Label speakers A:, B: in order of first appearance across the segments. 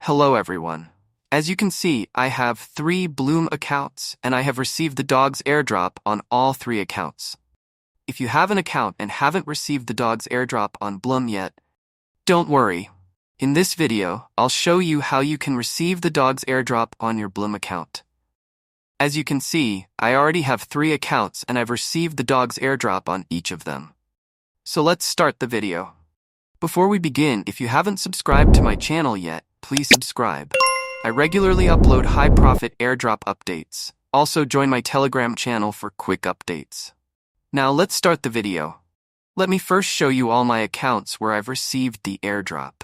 A: Hello everyone. As you can see, I have 3 BLUM accounts and I have received the Dogs AirDrop on all 3 accounts. If you have an account and haven't received the Dogs AirDrop on BLUM yet, don't worry. In this video, I'll show you how you can receive the Dogs AirDrop on your BLUM account. As you can see, I already have 3 accounts and I've received the Dogs AirDrop on each of them. So let's start the video. Before we begin, if you haven't subscribed to my channel yet, please subscribe. I regularly upload high-profit airdrop updates. Also join my Telegram channel for quick updates. Now let's start the video. Let me first show you all my accounts where I've received the airdrop.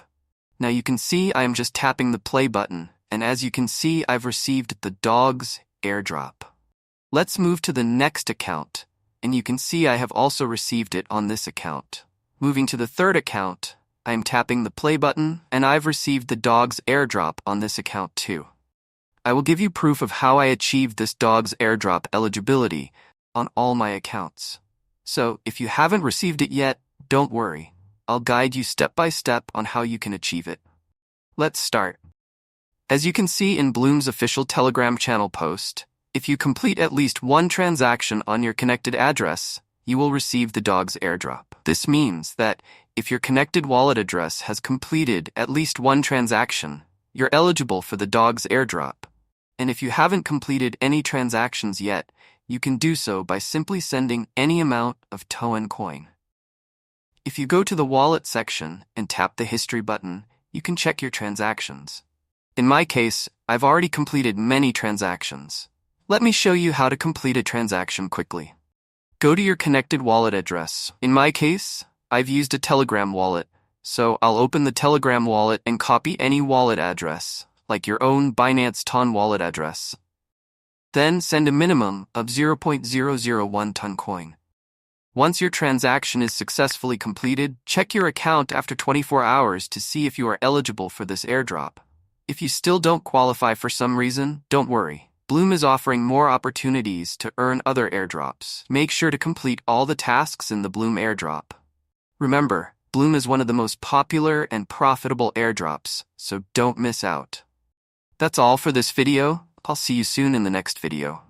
A: Now you can see I am just tapping the play button, and as you can see I've received the Dogs AirDrop. Let's move to the next account, and you can see I have also received it on this account. Moving to the third account, I am tapping the play button, and I've received the Dogs AirDrop on this account too. I will give you proof of how I achieved this Dogs AirDrop eligibility on all my accounts. So, if you haven't received it yet, don't worry. I'll guide you step by step on how you can achieve it. Let's start. As you can see in BLUM's official Telegram channel post, if you complete at least one transaction on your connected address, you will receive the Dogs AirDrop. This means that if your connected wallet address has completed at least one transaction, you're eligible for the Dogs AirDrop. And if you haven't completed any transactions yet, you can do so by simply sending any amount of TON coin. If you go to the wallet section and tap the history button, you can check your transactions. In my case, I've already completed many transactions. Let me show you how to complete a transaction quickly. Go to your connected wallet address. In my case, I've used a Telegram wallet, so I'll open the Telegram wallet and copy any wallet address, like your own Binance TON wallet address. Then send a minimum of 0.001 TON coin. Once your transaction is successfully completed, check your account after 24 hours to see if you are eligible for this airdrop. If you still don't qualify for some reason, don't worry. BLUM is offering more opportunities to earn other airdrops. Make sure to complete all the tasks in the BLUM airdrop. Remember, BLUM is one of the most popular and profitable airdrops, so don't miss out. That's all for this video. I'll see you soon in the next video.